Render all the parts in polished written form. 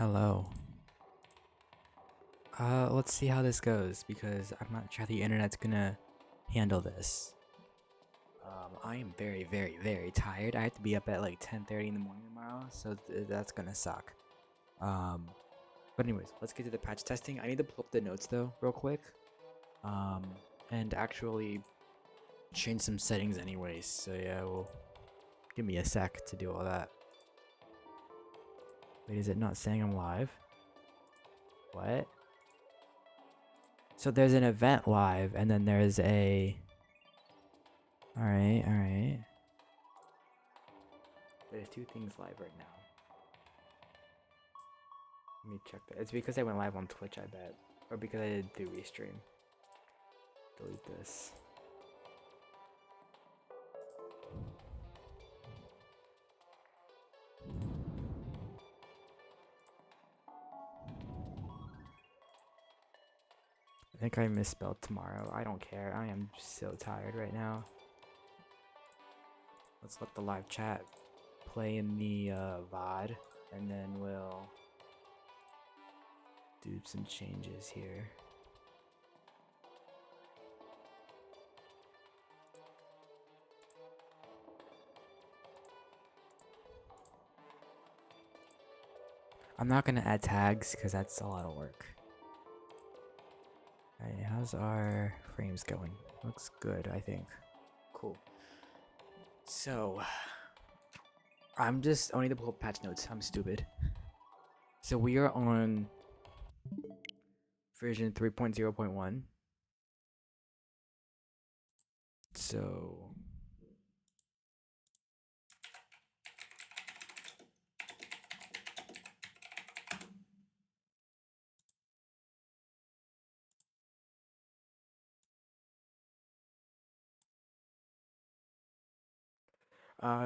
Hello. Let's see how this goes because I'm not sure how the internet's gonna handle this. I am very, very, very tired. I have to be up at like 10:30 in the morning tomorrow, so that's gonna suck. Um, but anyways, let's get to the patch testing. I need to pull up the notes though, real quick. Um, and actually change some settings anyways. So yeah, well, give me a sec to do all that. Wait, is it not saying I'm live? What? So there's an event live, and then there's a... Alright, alright. There's two things live right now. Let me check that. It's because I went live on Twitch, I bet. Or because I did do restream. Delete this. I think I misspelled tomorrow. I don't care. I am so tired right now. Let's let the live chat play in the VOD, and then we'll do some changes here. I'm not gonna add tags because that's a lot of work. Alright, how's our frames going? Looks good, I think. Cool. So, I need to pull up patch notes. I'm stupid. So we are on version 3.0.1. So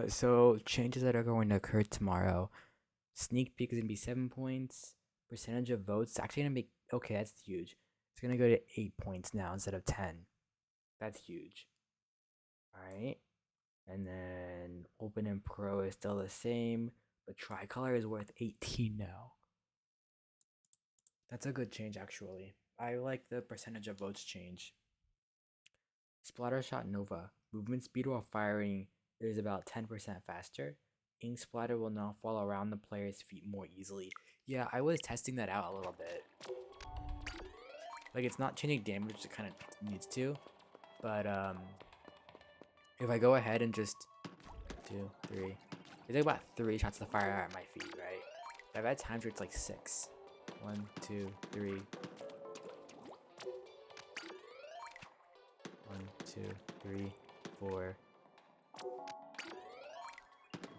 so changes that are going to occur tomorrow. Sneak peek is gonna be 7 points. Percentage of votes actually gonna make that's huge. It's gonna go to 8 points now instead of 10. That's huge. Alright. And then open and pro is still the same, but tricolor is worth 18 now. That's a good change actually. I like the percentage of votes change. Splatter shot Nova. Movement speed while firing is about 10% faster. Ink splatter will now fall around the player's feet more easily. Yeah, I was testing that out a little bit. Like, it's not changing damage, it kind of needs to. But, if I go ahead and just 2, 3. It's like about 3 shots to fire at my feet, right? But I've had times where it's like 6. 1, 2, 3. 1, 2, 3, 4.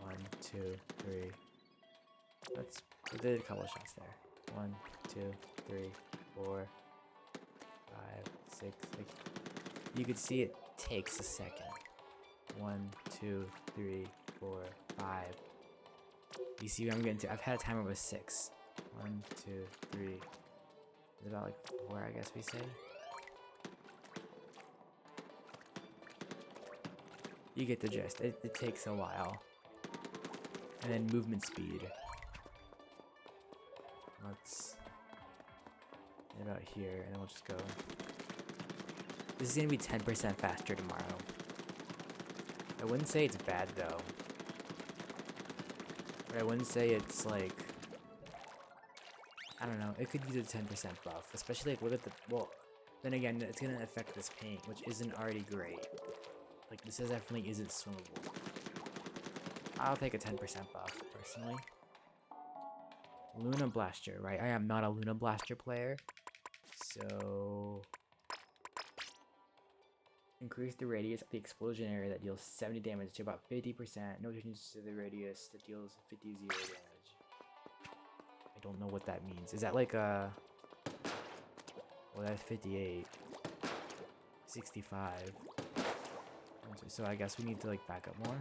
1, 2, 3. I did a couple of shots there. 1, 2, 3, 4, 5, 6. Like, you can see it takes a second. 1, 2, 3, 4, 5. You see what I'm getting to? I've had a timer with 6. 1, 2, 3. It's about like 4, I guess we say. You get the gist. It takes a while. And then movement speed. Let's get about here, and then we'll just go. This is gonna be 10% faster tomorrow. I wouldn't say it's bad though. But I wouldn't say it's like, I don't know, it could use a 10% buff. Especially like, look at the, well, then again, it's gonna affect this paint, which isn't already great. Like, this definitely isn't swimmable. I'll take a 10% buff, personally. Luna Blaster, right? I am not a Luna Blaster player. So... increase the radius of the explosion area that deals 70 damage to about 50%. No changes to the radius that deals 50 0 damage. I don't know what that means. Is that like a... well, that's 58. 65. So I guess we need to like back up more.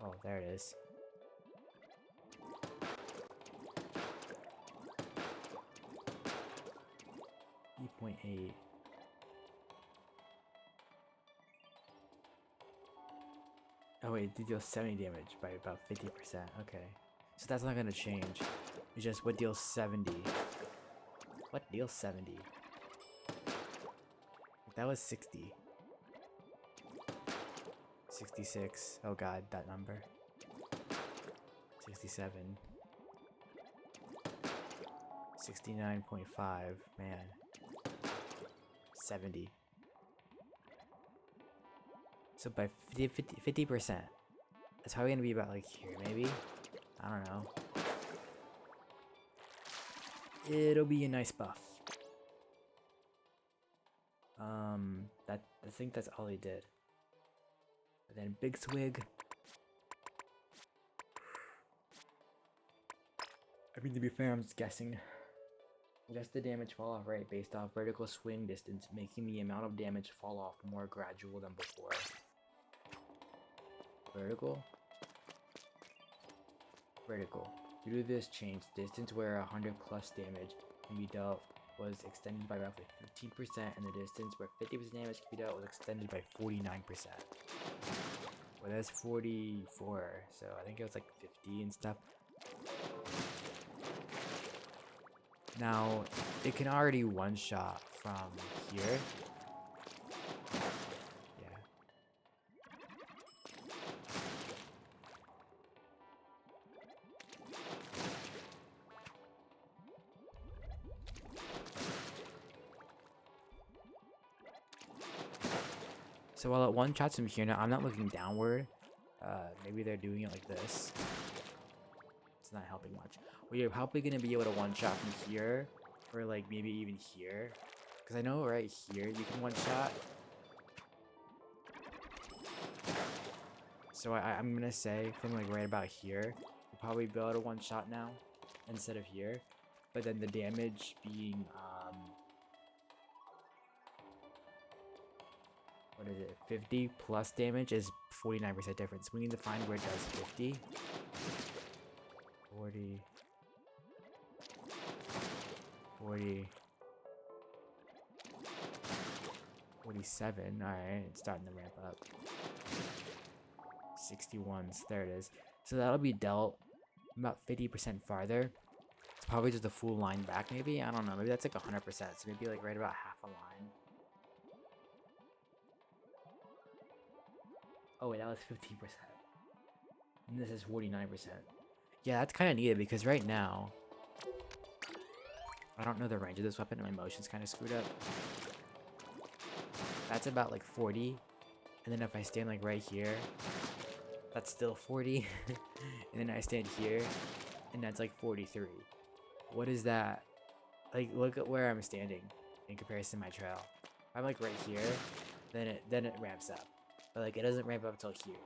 Oh, there it is. E.8. Oh wait, it deals 70 damage by about 50%. Okay. So that's not gonna change. It's just what deals 70. What deals 70? That was 60. 66. Oh god, that number. 67. 69.5. Man. 70. So by 50%. That's probably gonna be about like here, maybe? I don't know. It'll be a nice buff. I think that's all he did. And then big swig. I mean, to be fair, I'm just guessing. Just the damage fall off rate based off vertical swing distance, making the amount of damage fall off more gradual than before. Vertical? Vertical. Due to this change, distance where 100 plus damage can be dealt was extended by roughly 15%, and the distance where 50% damage can be dealt was extended by 49%. Well, that's 44, so I think it was like 50 and stuff. Now, it can already one-shot from here. Yeah. So while it one-shots from here, now I'm not looking downward. Maybe they're doing it like this. It's not helping much. Well, you're probably going to be able to one-shot from here, or like maybe even here. Because I know right here you can one-shot. So I'm going to say from like right about here, you'll probably be able to one-shot now instead of here. But then the damage being, what is it, 50 plus damage is 49% difference. We need to find where it does 50. 40. 40. 47. Alright, it's starting to ramp up. 61s. There it is. So that'll be dealt about 50% farther. It's probably just a full line back, maybe? I don't know. Maybe that's like 100%. So maybe like right about half a line. Oh wait, that was 15%. And this is 49%. Yeah, that's kind of needed because right now, I don't know the range of this weapon and my motion's kind of screwed up. That's about like 40. And then if I stand like right here, that's still 40. And then I stand here, and that's like 43. What is that? Like, look at where I'm standing in comparison to my trail. If I'm like right here, then it ramps up. But like it doesn't ramp up until here.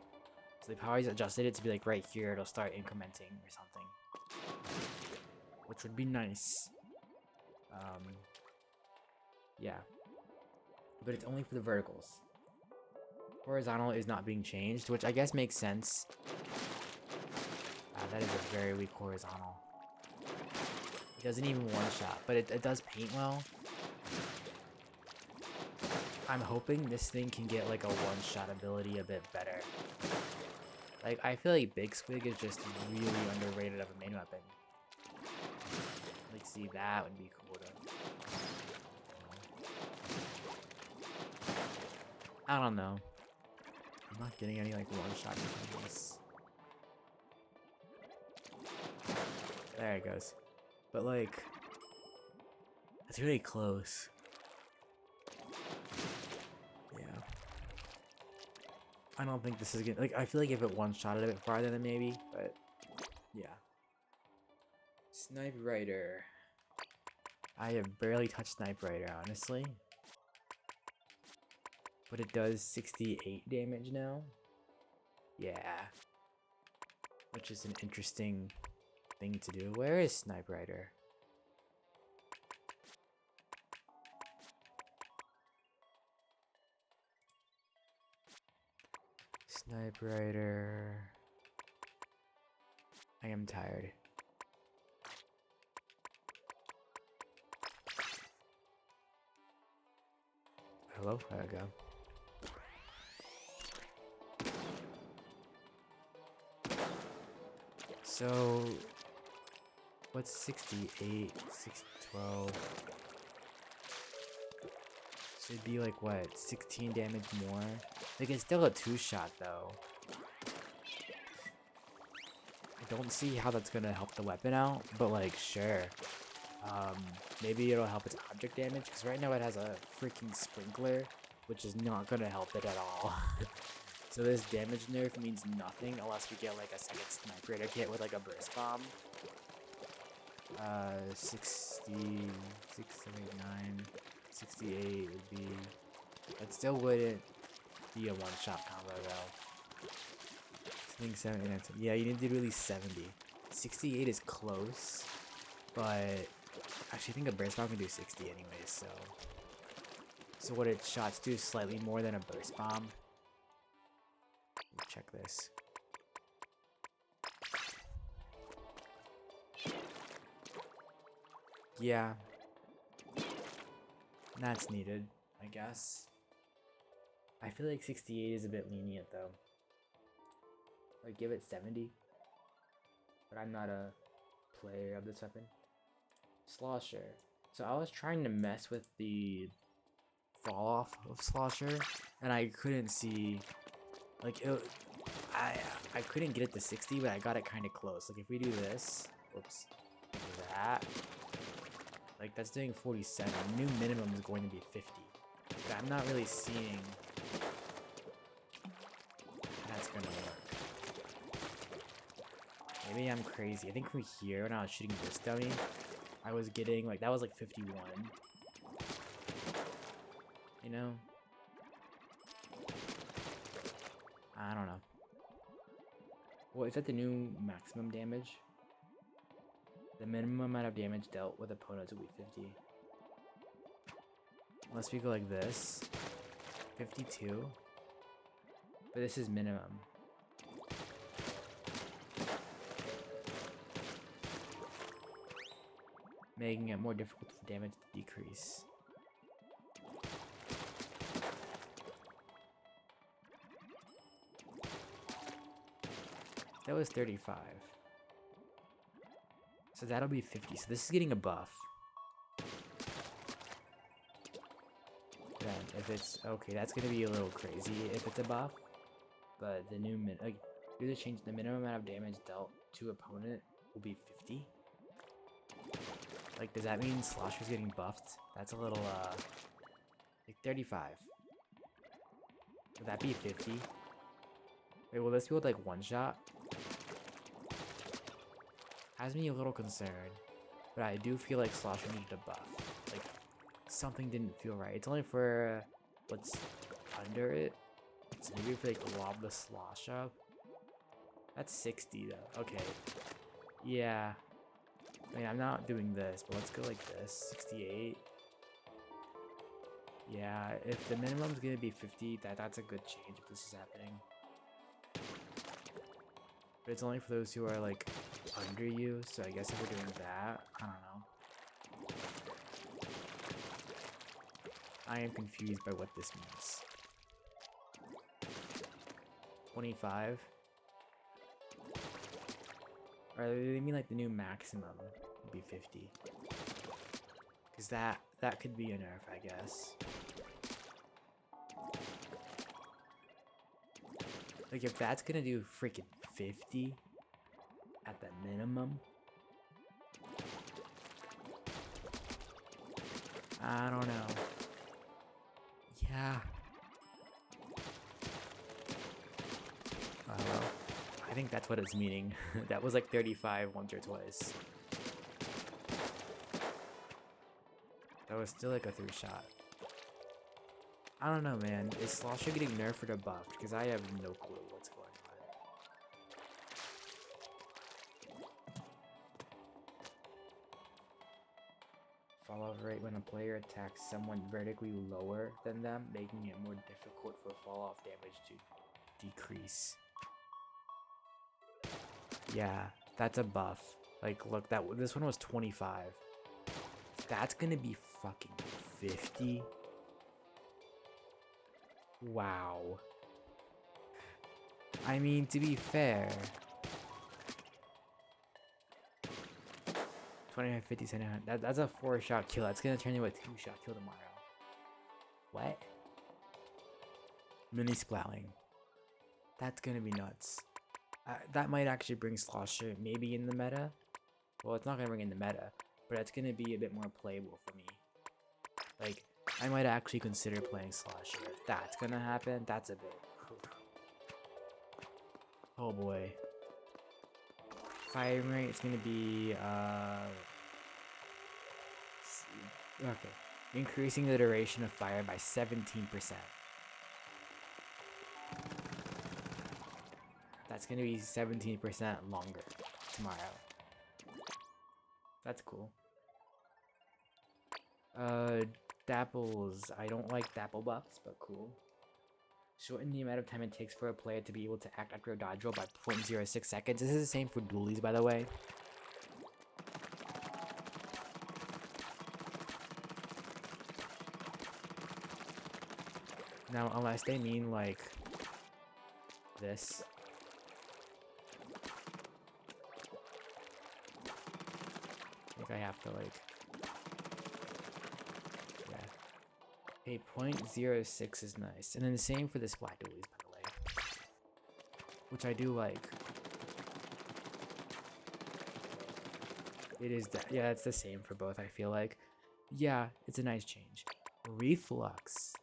So they probably adjusted it to be like right here, it'll start incrementing or something. Which would be nice. Yeah. But it's only for the verticals. Horizontal is not being changed, which I guess makes sense. That is a very weak horizontal. It doesn't even one-shot, but it does paint well. I'm hoping this thing can get like a one-shot ability a bit better. Like, I feel like Big Squig is just really underrated of a main weapon. Like, see, that would be cool to... I don't know. I'm not getting any like one-shot things. There it goes. But like, it's really close. Yeah. I don't think this is gonna, like, I feel like if it one-shotted a bit farther then maybe, but yeah. Snipe Rider. I have barely touched Snipe Rider, honestly. But it does 68 damage now. Yeah. Which is an interesting thing to do. Where is Snipe Rider? Snipe Rider. I am tired. Hello? There we go. So, what's 68? 612. So it'd be like, what, 16 damage more? Like, it's still a 2-shot, though. I don't see how that's gonna help the weapon out, but, like, sure. Maybe it'll help its object damage, because right now it has a freaking sprinkler, which is not gonna help it at all. So this damage nerf means nothing unless we get like a second sniper kit with like a burst bomb. 60, 679, 68 would be. It still wouldn't be a one-shot combo though. I think 70. Yeah, you need to do at least 70. 68 is close, but actually I think a burst bomb can do 60 anyways. So what its shots do is slightly more than a burst bomb. Check this. Yeah. That's needed, I guess. I feel like 68 is a bit lenient though. Like give it 70. But I'm not a player of this weapon. Slosher. So I was trying to mess with the fall off of Slosher and I couldn't see like I couldn't get it to 60, but I got it kind of close. Like if we do this, whoops, that, like that's doing 47. New minimum is going to be 50. But I'm not really seeing that's gonna work. Maybe I'm crazy. I think from here when I was shooting this dummy, I was getting like that was like 51. You know? I don't know. Well, is that the new maximum damage? The minimum amount of damage dealt with opponents will be 50. Unless we go like this. 52. But this is minimum. Making it more difficult for damage to decrease. That was 35. So that'll be 50. So this is getting a buff. Then if it's okay, that's gonna be a little crazy if it's a buff. But the new like due to change, the minimum amount of damage dealt to opponent will be 50. Like, does that mean Slosher's getting buffed? That's a little like 35. Would that be 50? Wait, will this be with like one shot? Has me a little concerned, but I do feel like Slosher needed a buff. Like, something didn't feel right. It's only for what's under it. So maybe if they glob the Slosh up. That's 60 though. Okay. Yeah. I mean, I'm not doing this, but let's go like this. 68. Yeah, if the minimum's gonna be 50, that's a good change if this is happening. But it's only for those who are like under you, so I guess if we're doing that, I don't know. I am confused by what this means. 25? Or they mean like the new maximum would be 50. Because that could be a nerf, I guess. Like if that's gonna do freaking 50 at the minimum, I don't know. Yeah. I think that's what it's meaning. That was like 35 once or twice. That was still like a 3-shot. I don't know, man. Is Slosher getting nerfed or buffed? Because I have no clue what's going on. Fall-off rate when a player attacks someone vertically lower than them, making it more difficult for fall-off damage to decrease. Yeah, that's a buff. Like, look, this one was 25. That's gonna be fucking 50. Wow. I mean, to be fair, 25, 50, 79. That's a 4-shot kill. That's gonna turn into a 2-shot kill tomorrow. What? Mini splatling. That's gonna be nuts. That might actually bring Slosher maybe in the meta. Well, it's not gonna bring in the meta, but it's gonna be a bit more playable for me. Like, I might actually consider playing Slosher. If that's gonna happen, that's a bit. Oh boy. Firing rate is gonna be okay. Increasing the duration of fire by 17%. That's gonna be 17% longer tomorrow. That's cool. Dapples. I don't like dapple buffs, but cool. Shorten the amount of time it takes for a player to be able to act after a dodge roll by 0.06 seconds. This is the same for dualies, by the way. Now, unless they mean like this. I think I have to like, yeah. Hey, 0.06 is nice. And then the same for the splat dualies, by the way. Which I do like. It is, yeah, it's the same for both, I feel like. Yeah, it's a nice change. Reflux.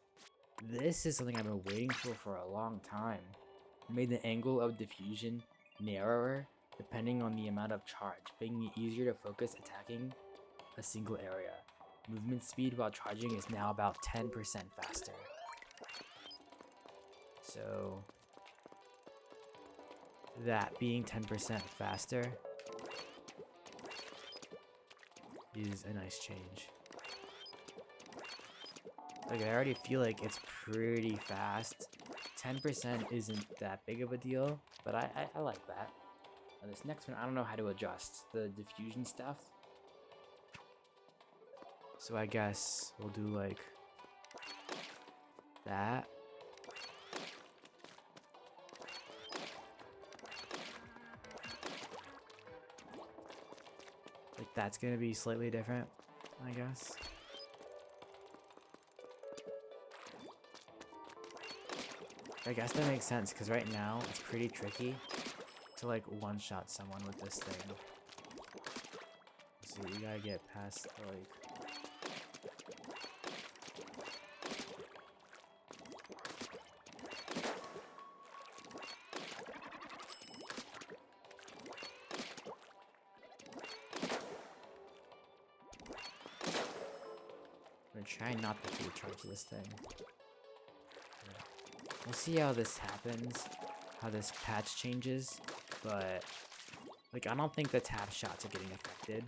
This is something I've been waiting for a long time. It made the angle of diffusion narrower depending on the amount of charge, making it easier to focus attacking a single area. Movement speed while charging is now about 10% faster. So that being 10% faster is a nice change. Like, I already feel like it's pretty fast. 10% isn't that big of a deal, but I like that. Now this next one, I don't know how to adjust the diffusion stuff. So I guess we'll do like that. Like, that's gonna be slightly different, I guess. I guess that makes sense, because right now it's pretty tricky to like one-shot someone with this thing. So you gotta get past like... I'm gonna try not to full charge this thing. We'll see how this happens, how this patch changes, but like, I don't think the tap shots are getting affected.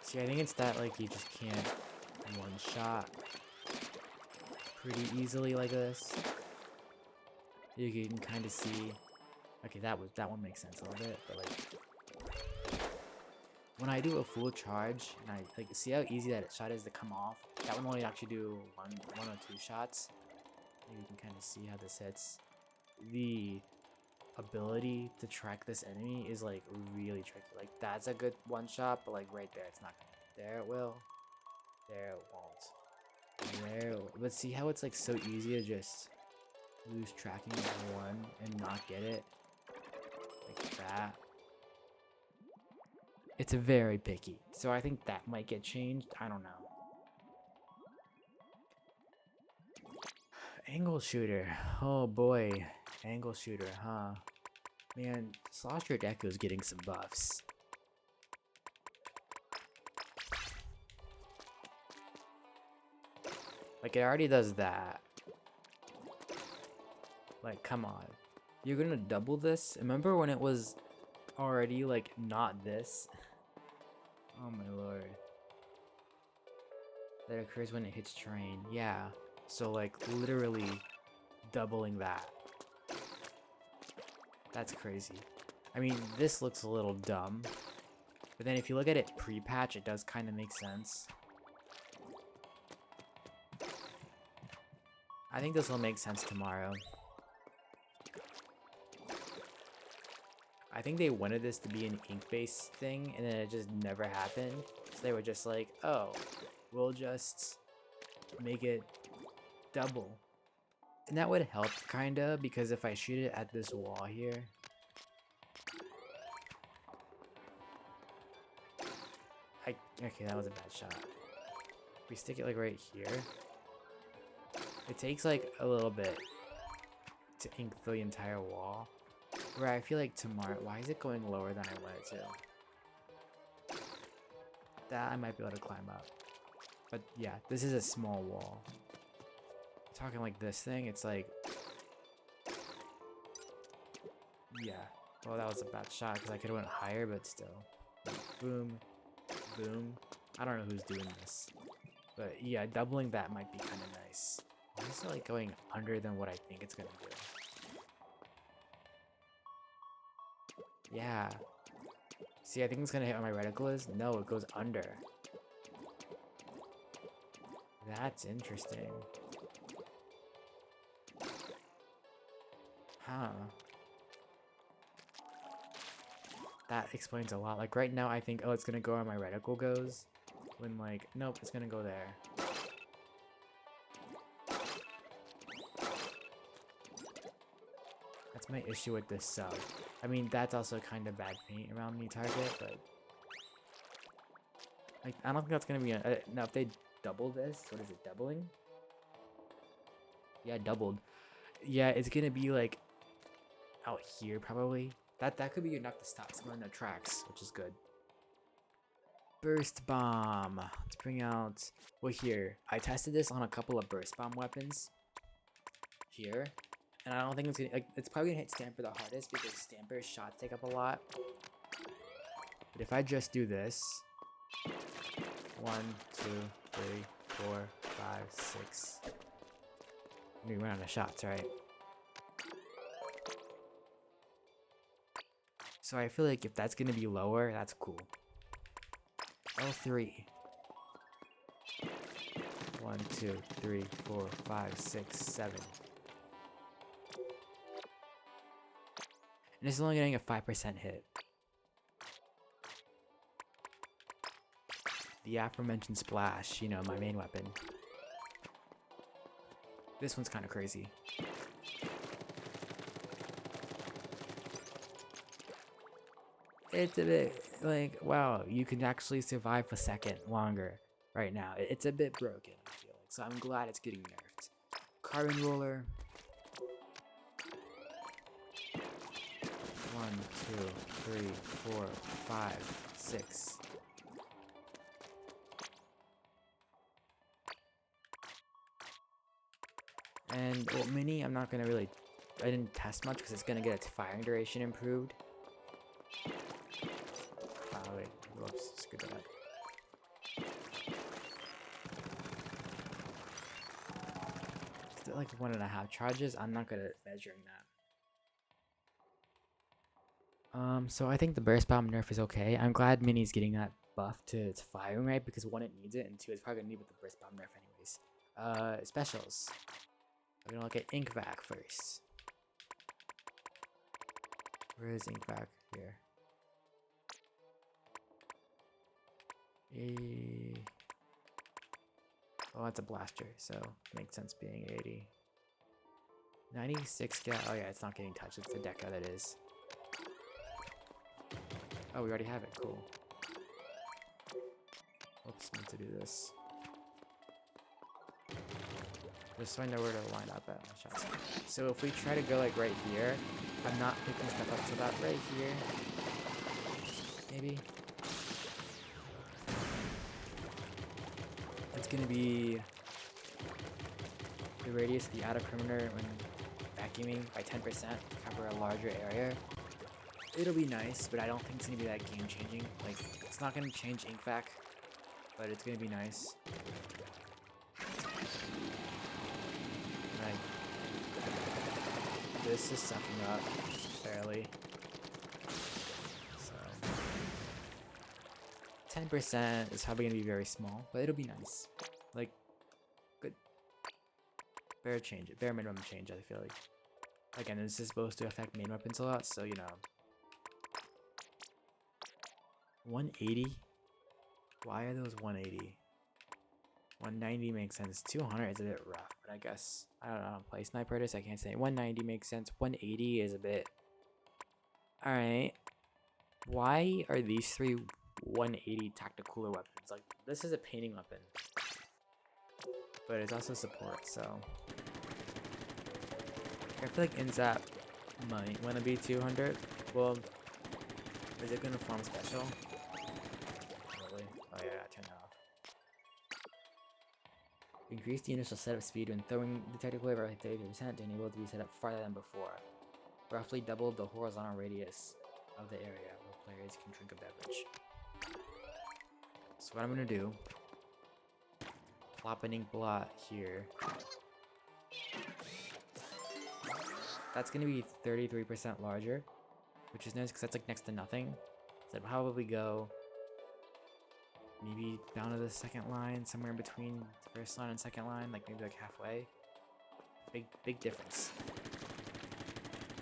See, I think it's that like you just can't one shot pretty easily like this. You can kind of see. Okay, that one makes sense a little bit, but like when I do a full charge and I like see how easy that shot is to come off. That one only actually do one or two shots. You can kind of see how this hits. The ability to track this enemy is like really tricky. Like, that's a good one shot, but like right there, it's not gonna. There it will. There it won't. There. But see how it's like so easy to just lose tracking of one and not get it. Like that. It's very picky. So I think that might get changed. I don't know. Angle shooter. Oh boy. Angle shooter, huh? Man, Slosher Deco's getting some buffs. Like, it already does that. Like, come on. You're gonna double this? Remember when it was already, like, not this? Oh my lord. That occurs when it hits terrain. Yeah. So, like, literally doubling that. That's crazy. I mean, this looks a little dumb. But then if you look at it pre-patch, it does kind of make sense. I think this will make sense tomorrow. I think they wanted this to be an ink-based thing, and then it just never happened. So they were just like, oh, we'll just make it double. And that would help, kinda, because if I shoot it at this wall here... Okay, that was a bad shot. If we stick it, like, right here... It takes, like, a little bit to ink the entire wall. Where I feel like tomorrow... Why is it going lower than I want it to? That I might be able to climb up. But yeah, this is a small wall. Talking like this thing, it's like... Yeah. Well, that was a bad shot because I could have went higher, but still. Boom. Boom. I don't know who's doing this. But yeah, doubling that might be kind of nice. Why is it like going under than what I think it's going to do? Yeah. See, I think it's going to hit where my reticle is. No, it goes under. That's interesting. Huh. That explains a lot. Like right now I think, oh, it's gonna go where my reticle goes. When like, nope, it's gonna go there. That's my issue with this sub. I mean, that's also kind of bad paint around me target, but... Like, I don't think that's gonna be a... now, if they double this, what is it, doubling? Yeah, doubled. Yeah, it's gonna be like... out here, probably. That could be enough to stop someone in the tracks, which is good. Burst bomb. Let's bring out... Well, here. I tested this on a couple of burst bomb weapons. Here. And I don't think it's gonna... Like, it's probably gonna hit Stamper the hardest because Stamper's shots take up a lot. But if I just do this... 1, 2, 3, 4, 5, 6... We run out of shots, right? So I feel like if that's gonna be lower, that's cool. L3. 1, 2, 3, 4, 5, 6, 7. And it's only getting a 5% hit. The aforementioned splash, you know, my main weapon. This one's kind of crazy. It's a bit like, wow, you can actually survive a second longer right now. It's a bit broken, I feel like, so I'm glad it's getting nerfed. Carbon roller. 1, 2, 3, 4, 5, 6. And well, mini, I'm not gonna really. I didn't test much because it's gonna get its firing duration improved. Oh wait, whoops, screw that up. Is it like 1.5 charges? I'm not good at measuring that. So I think the burst bomb nerf is okay. I'm glad Mini's getting that buff to its firing rate because 1, it needs it, and 2, it's probably gonna need with the burst bomb nerf anyways. Specials. We're gonna look at ink vac first. Where is ink vac? Here. Oh, that's a blaster, so makes sense being 80. 96 gal. Oh yeah, it's not getting touched. It's the Deca that is. Oh, we already have it. Cool. Oops, meant to do this. Just so I know where to line up at my shots. So if we try to go like right here, I'm not picking stuff up to about right here. Maybe. It's gonna be the radius of the outer perimeter when vacuuming by 10% to cover a larger area. It'll be nice, but I don't think it's gonna be that game changing. Like, it's not gonna change ink vac, but it's gonna be nice. This is sucking up fairly. So 10% is probably gonna be very small, but it'll be nice. Like, good. bare minimum change, I feel like. Again, this is supposed to affect main weapons a lot, so you know. 180? Why are those 180? 190 makes sense. 200 is a bit rough, but I guess I don't play sniper artist. I can't say 190 makes sense. 180 is a bit. Alright. Why are these three 180 tactical weapons? Like, this is a painting weapon, but it's also support, so I feel like Inzap might want to be 200. Well, is it going to form special? Really? Oh yeah, turn that off. Increase the initial setup speed when throwing the tactical wave by 30% to enable it to be set up farther than before. Roughly double the horizontal radius of the area where players can drink a beverage. So what I'm going to do, plop an ink blot here. That's going to be 33% larger, which is nice because that's like next to nothing. So I'd probably go maybe down to the second line, somewhere in between the first line and second line, like maybe like halfway. Big difference.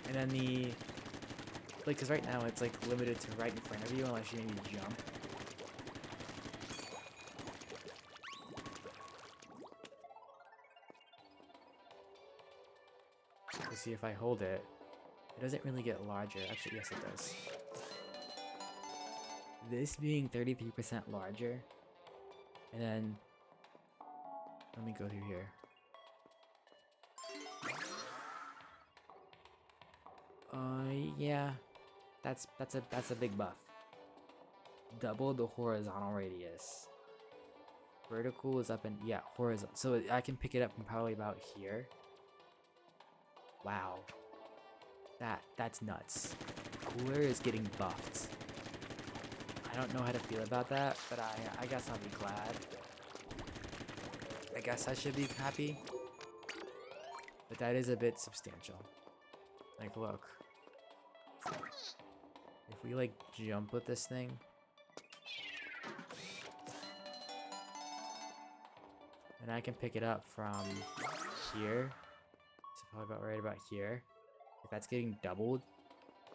And then like, because right now it's like limited to right in front of you unless you maybe jump. See if I hold it, it doesn't really get larger. Actually, yes, it does. This being 33% larger, and then let me go through here. Yeah, that's a big buff. Double the horizontal radius. Vertical is up and yeah, horizontal. So I can pick it up from probably about here. Wow, that's nuts. Cooler is getting buffed. I don't know how to feel about that, but I guess I'll be glad. I guess I should be happy. But that is a bit substantial. Like, look. If we like jump with this thing. And I can pick it up from here. Probably about right about here. If that's getting doubled,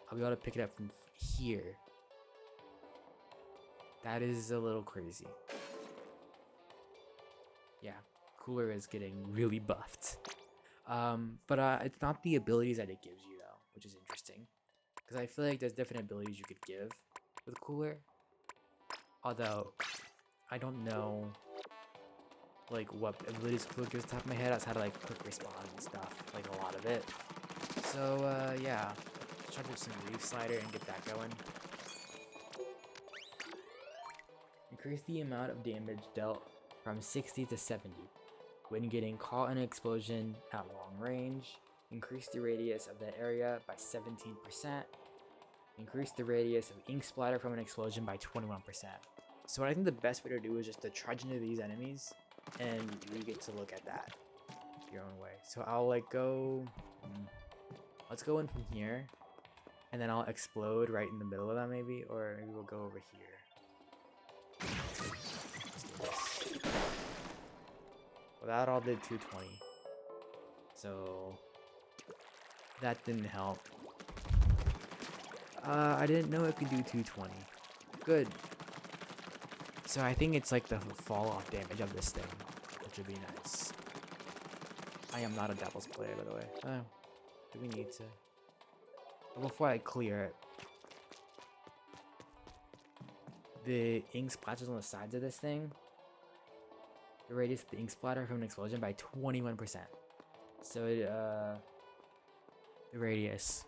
I'll be able to pick it up from here. That is a little crazy. Yeah, Cooler is getting really buffed. But it's not the abilities that it gives you though, which is interesting. Because I feel like there's different abilities you could give with Cooler. Although, I don't know like what abilities Cooler gives top of my head outside of like quick respawn and stuff, like a lot of it. So yeah, let's try to do some Reef Slider and get that going. Increase the amount of damage dealt from 60 to 70 when getting caught in an explosion at long range. Increase the radius of the area by 17%. Increase the radius of ink splatter from an explosion by 21%. So what I think the best way to do is just to trudge into these enemies and you get to look at that your own way. So I'll like go, let's go in from here, and then I'll explode right in the middle of that maybe, or maybe we'll go over here. Well, that all did 220. So that didn't help. I didn't know it could do 220. Good. So I think it's like the fall off damage of this thing, which would be nice. I am not a Devils player, by the way. Oh, do we need to? Well, before I clear it, the ink splashes on the sides of this thing. The radius of the ink splatter from an explosion by 21%. So it, the radius.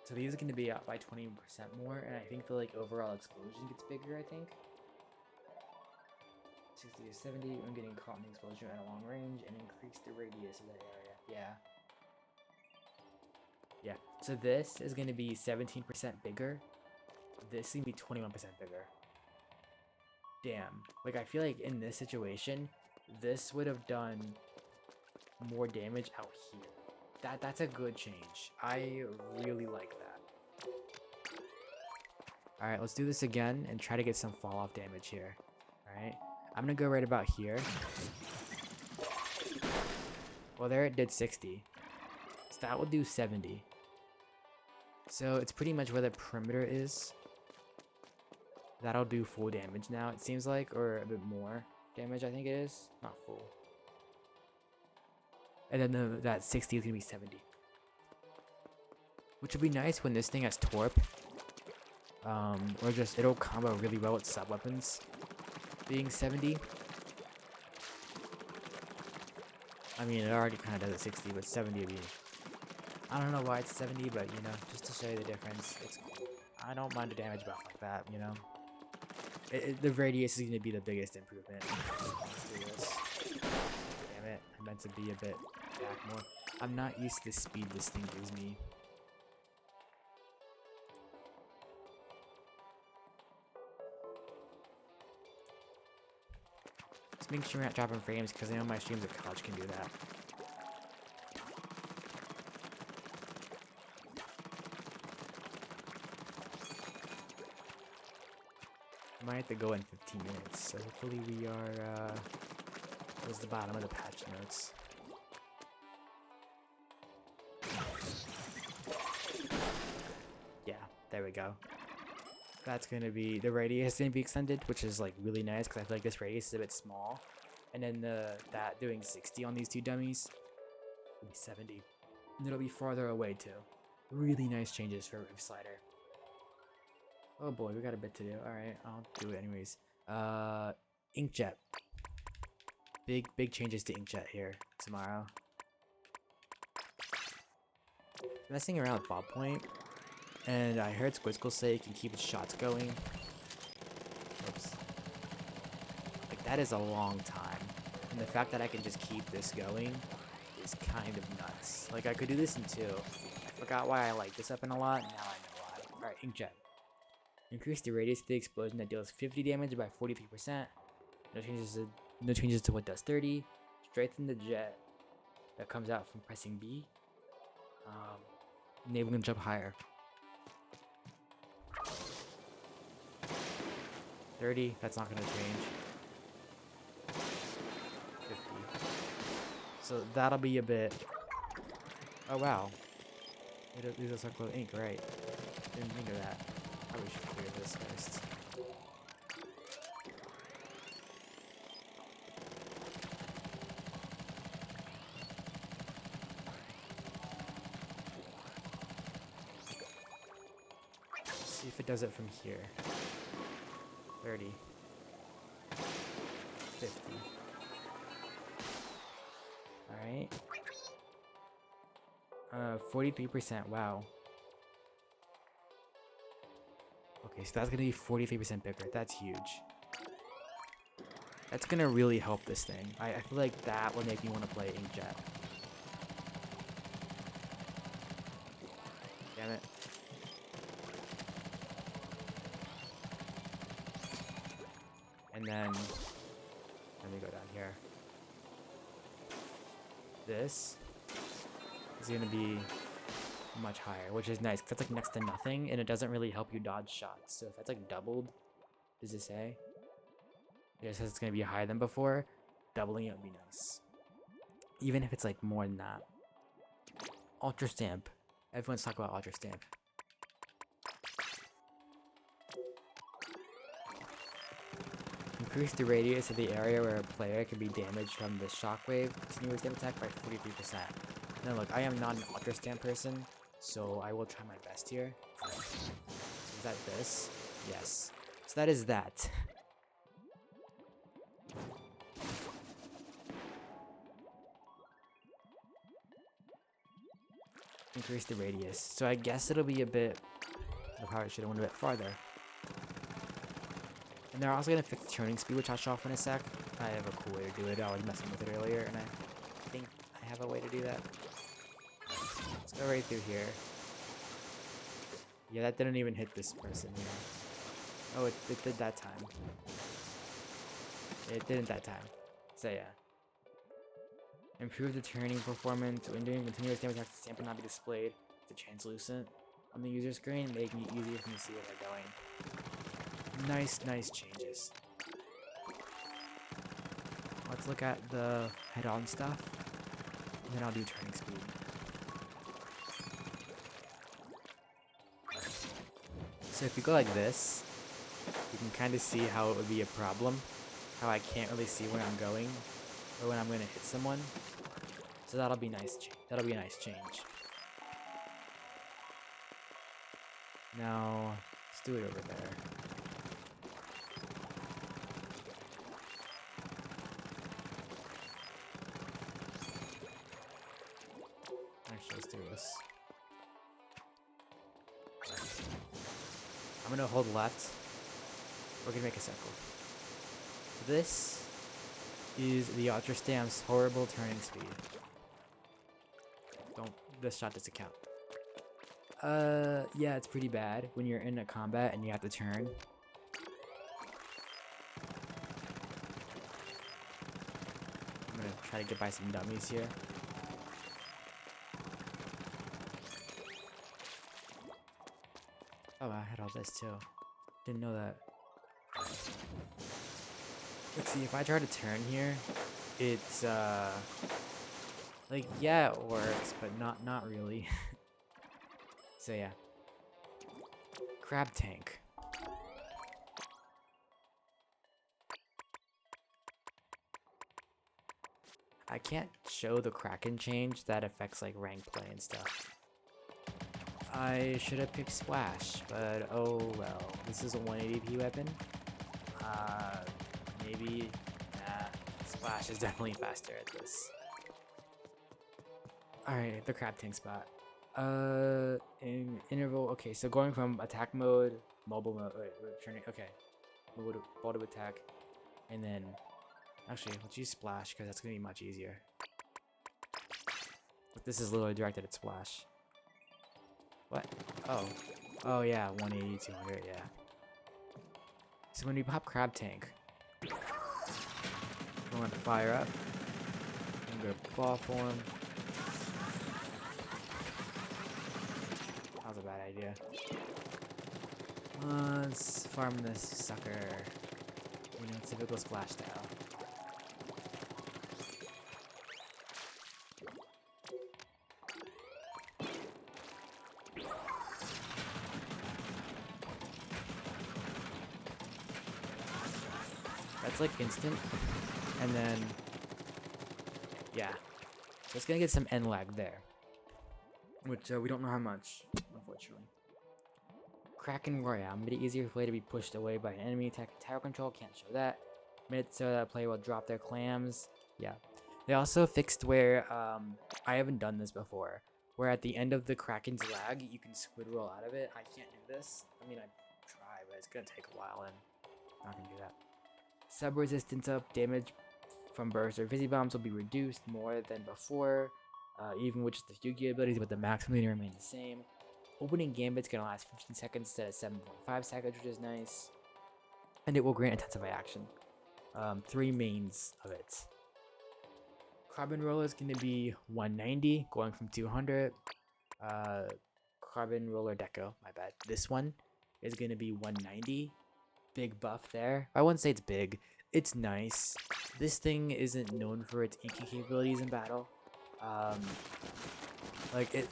So these are going to be out by 20% more, and I think the like overall explosion gets bigger, I think. 60 to 70 when getting caught in the explosion at a long range, and increase the radius of that area. Yeah. So this is going to be 17% bigger. This is going to be 21% bigger. Damn. Like, I feel like in this situation, this would have done more damage out here. That's a good change. I really like that. Alright, let's do this again and try to get some fall off damage here. Alright. I'm gonna go right about here. Well, there it did 60. So that will do 70. So it's pretty much where the perimeter is. That'll do full damage now, it seems like, or a bit more damage, I think it is. Not full. And then that 60 is going to be 70. Which would be nice when this thing has torp. Or just, it'll combo really well with sub-weapons being 70. I mean, it already kind of does at 60, but 70 would be... I don't know why it's 70, but, you know, just to show you the difference, it's cool. I don't mind a damage buff like that, you know? The radius is going to be the biggest improvement. Let's do this. Damn it, I meant to be a bit back more. I'm not used to the speed this thing gives me. Just make sure we're not dropping frames, because I know my streams at college can do that. Might have to go in 15 minutes, so hopefully we are towards the bottom of the patch notes. Yeah, there we go. That's gonna be, the radius is gonna be extended, which is like really nice because I feel like this radius is a bit small. And then that doing 60 on these two dummies will be 70. And it'll be farther away too. Really nice changes for Roof Slider. Oh boy, we got a bit to do. Alright, I'll do it anyways. Inkjet. Big changes to Inkjet here tomorrow. Messing around with ballpoint, and I heard Squiscle say it can keep its shots going. Oops. Like, that is a long time. And the fact that I can just keep this going is kind of nuts. Like, I could do this in 2. I forgot why I like this weapon a lot, now I know why. Alright, Inkjet. Increase the radius of the explosion that deals 50 damage by 43%. No changes to what does 30. Strengthen the jet that comes out from pressing B. Enabling them to jump higher. 30, that's not going to change. 50. So that'll be a bit... Oh wow. These are circle ink, right? Didn't think of that. Probably should clear this first. See if it does it from here. 30. 50. Alright. 43%, wow. Okay, so that's gonna be 43% bigger. That's huge. That's gonna really help this thing. I feel like that would make me want to play Inkjet. Damn it. And then, let me go down here. This is gonna be much higher, which is nice, 'cause that's like next to nothing, and it doesn't really help you dodge shots. So if that's like doubled, does it say? Yeah, it says it's gonna be higher than before. Doubling it would be nice. Even if it's like more than that. Ultra Stamp. Everyone's talking about Ultra Stamp. Increase the radius of the area where a player can be damaged from the shockwave continuous damage attack by 43%. Now look, I am not an Ultra Stamp person, so I will try my best here. Is that this? Yes. So that is that. Increase the radius. So I guess it'll be a bit... I probably should have went a bit farther. And they're also going to fix the turning speed, which I'll show off in a sec. I have a cool way to do it. I was messing with it earlier, and I think I have a way to do that. Let's go right through here. Yeah, that didn't even hit this person, you know. Oh, it did that time. It didn't that time. So yeah. Improve the turning performance when doing continuous damage attacks. The stamp will not be displayed. It's translucent on the user screen, making it easier for me to see where they're going. Nice changes. Let's look at the head-on stuff. And then I'll do turning speed. So if you go like this, you can kind of see how it would be a problem. How I can't really see where I'm going or when I'm going to hit someone. So that'll be nice. That'll be a nice change. Now, let's do it over there. Actually, let's do this. I'm gonna hold left. We're gonna make a circle. This is the Ultra Stamp's horrible turning speed. This shot doesn't count. Yeah, it's pretty bad when you're in a combat and you have to turn. I'm gonna try to get by some dummies here. Oh, I had all this too. Didn't know that. Let's see, if I try to turn here, it's, like, yeah, it works, but not really. So, yeah. Crab tank. I can't show the Kraken change that affects, like, rank play and stuff. I should have picked Splash, but oh well. This is a 180p weapon. Maybe. Nah. Splash is definitely faster at this. Alright, the crab tank spot. In interval. Okay, so going from attack mode, mobile mode. Wait, turning. Okay. Ball to attack. And then. Actually, let's use Splash because that's going to be much easier. But this is literally directed at Splash. What? Oh. Oh, yeah. 180, 200, yeah. So when we pop Crab Tank, we want to fire up. And go ball form. That was a bad idea. Let's farm this sucker. You know, typical Splash style. That's like instant, and then yeah, so it's gonna get some end lag there, which we don't know how much, unfortunately. Kraken Royale made it easier for play to be pushed away by an enemy attack and tower control. Can't show that. Made it so that player will drop their clams. Yeah, they also fixed where I haven't done this before, where at the end of the Kraken's lag you can squid roll out of it. I can't do this. I mean, I try, but it's gonna take a while, and I'm not gonna do that. Sub resistance up, damage from bursts or Fizzy Bombs will be reduced more than before, even with just the Yu-Gi-Oh abilities, but the maximum will remain the same. Opening Gambit's gonna last 15 seconds instead of 7.5 seconds, which is nice. And it will grant Intensify action. 3 mains of it. Carbon Roller is gonna be 190, going from 200. Carbon Roller Deco, my bad. This one is gonna be 190. Big buff there. I wouldn't say it's big. It's nice. This thing isn't known for its inking capabilities in battle. Like it,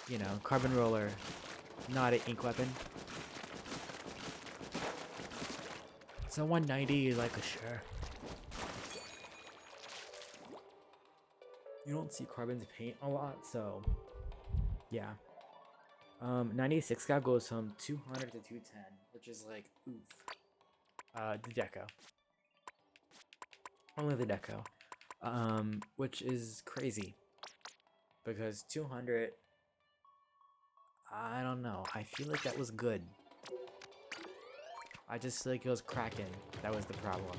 you know, Carbon Roller, not an ink weapon. So 190, like a sure. You don't see Carbon's paint a lot, so yeah. 96 cal goes from 200 to 210, which is like, oof. The deco. Only the deco. Which is crazy. Because 200, I don't know. I feel like that was good. I just feel like it was Kraken. That was the problem.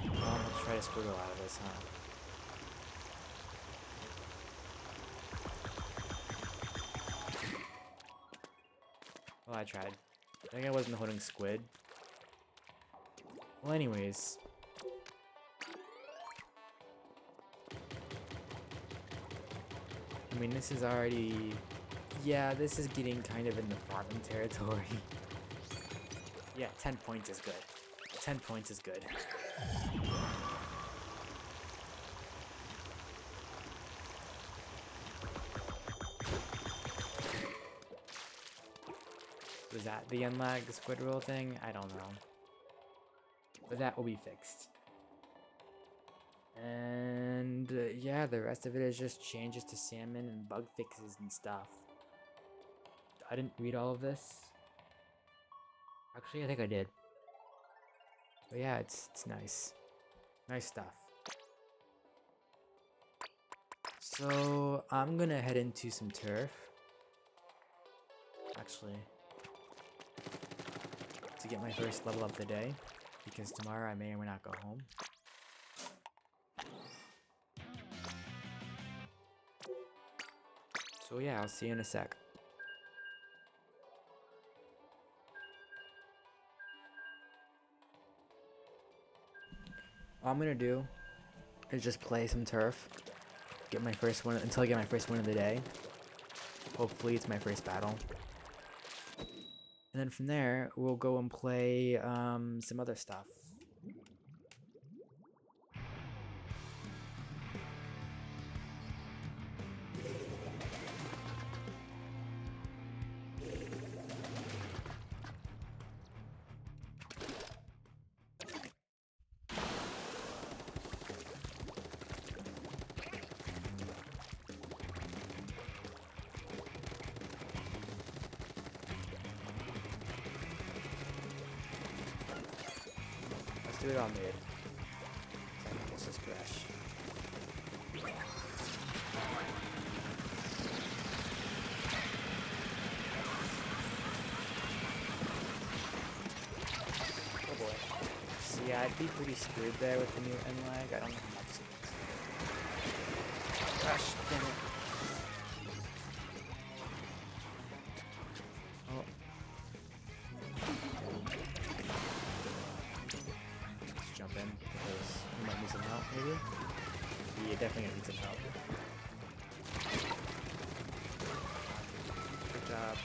Let's try to squiggle out of this, huh? Well, I tried. I think I wasn't holding squid. Well, anyways. I mean, this is already... Yeah, this is getting kind of in the farming territory. Yeah, 10 points is good. 10 points is good. Was that the unlag, the squid roll thing? I don't know. But that will be fixed. And yeah, the rest of it is just changes to salmon and bug fixes and stuff. I didn't read all of this. Actually, I think I did. But yeah, it's nice. Nice stuff. So I'm gonna head into some turf. Actually, to get my first level of the day, because tomorrow I may or may not go home. So yeah, I'll see you in a sec. All I'm gonna do is just play some turf. Get my first one until I get my first win of the day. Hopefully it's my first battle. And then from there, we'll go and play some other stuff. Let's do it on mid. Let's just crash. Oh boy. See, I'd be pretty screwed there with the new end lag. I don't know how much. Gosh, damn it. Oh. Let's jump in because we might need some help, maybe? Yeah, definitely gonna need some help. Good job.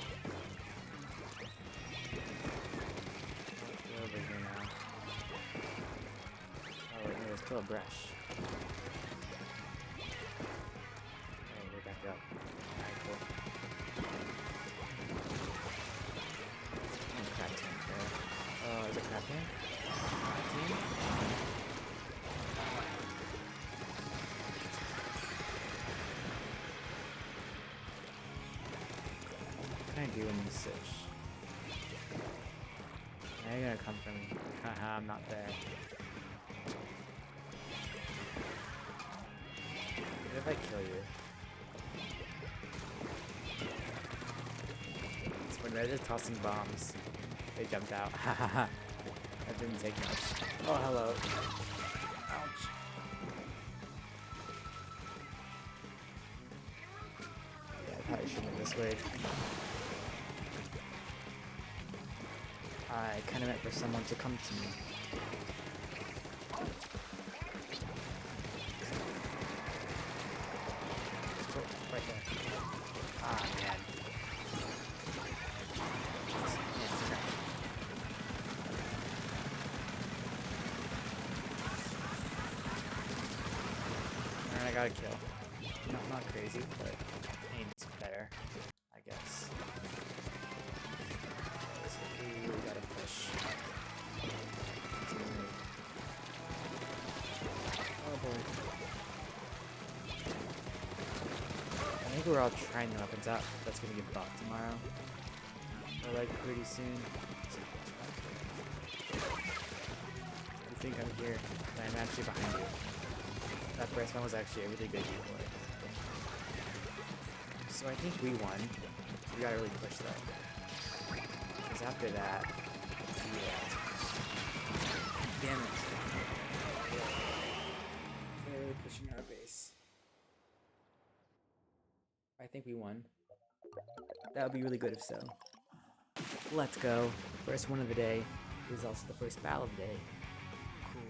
We're over here now. Oh wait, no, there's still a brush. Oh, we're back up. Alright, cool. Oh, crap tank there. Oh, is it crap tank? Crap tank? What can I do in this switch? Now you're gonna come for me. Haha, I'm not there. What if I kill you? It's when they're just tossing bombs. They jumped out. Hahaha. That didn't take much. Oh, hello. Ouch. Yeah, I probably shouldn't have this way. I kind of meant for someone to come to me. Oh, right there. Ah, man. Alright, I got a kill. Not crazy, but aim's better, I guess. So we really gotta push. Oh boy. I think we're all trying the weapons out. That's gonna get buffed tomorrow. Or like pretty soon. You think I'm here, and I'm actually behind you. That first one was actually a really good decoy. So I think we won. We gotta really push though. Because after that, yeah. Damn it. They're really pushing our base. I think we won. That would be really good if so. Let's go. First one of the day. This is also the first battle of the day. Cool.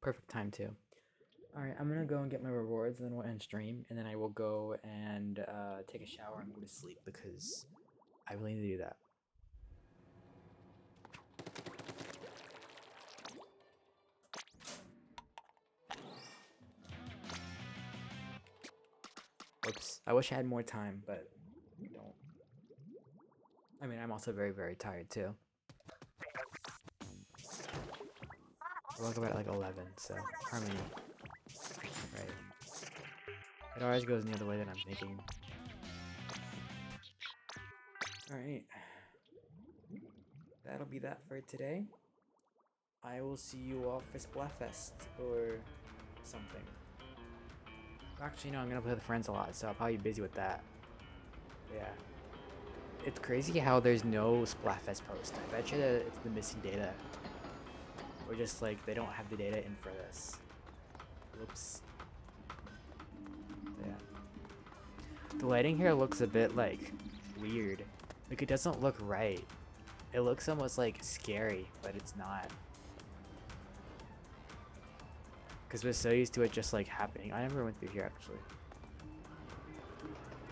Perfect time too. Alright, I'm gonna go and get my rewards, and then we'll end stream, and then I will go and take a shower and go to sleep because I really need to do that. Oops. I wish I had more time, but I don't. I mean, I'm also very, very tired too. I woke up at like 11, so Harmony. Right. It always goes the other way that I'm thinking. Alright. That'll be that for today. I will see you all for Splatfest or something. Actually, no, I'm gonna play with friends a lot, so I'll probably be busy with that. Yeah. It's crazy how there's no Splatfest post. I bet you that it's the missing data. Or just like they don't have the data in for this. Whoops. Yeah. The lighting here looks a bit like weird. Like it doesn't look right. It looks almost like scary, but it's not. Because we're so used to it just like happening. I never went through here actually.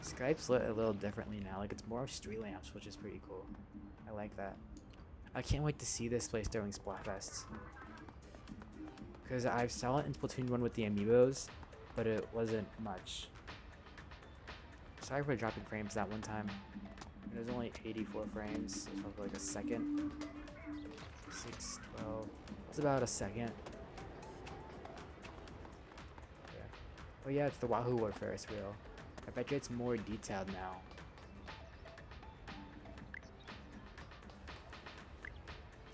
Skype's lit a little differently now. Like it's more street lamps, which is pretty cool. I like that. I can't wait to see this place during Splatfest. Because I saw it in Splatoon 1 with the amiibos, but it wasn't much. Sorry for dropping frames that one time. It was only 84 frames for like a second. 6, 12. It's about a second. Yeah. Oh yeah, it's the Wahoo World Ferris wheel. I bet you it's more detailed now.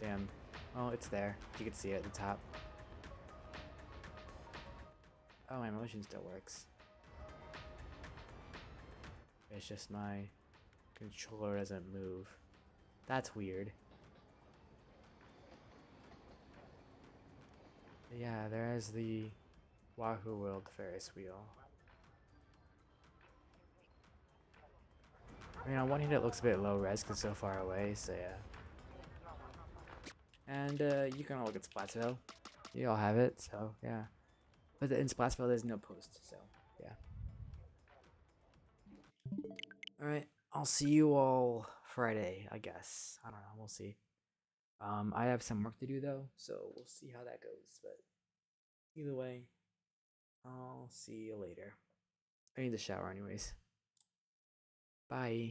Damn. Oh, it's there. You can see it at the top. Oh, my motion still works. It's just my controller doesn't move. That's weird. But yeah, there is the Wahoo World Ferris wheel. I mean, on one hand it looks a bit low res because it's so far away, so yeah. And you can all look at Splatsville. You all have it, so yeah. But in Splatsville there's no post, so yeah. Alright, I'll see you all Friday, I guess. I don't know, we'll see. I have some work to do though, so we'll see how that goes. But either way, I'll see you later. I need to shower anyways. Bye.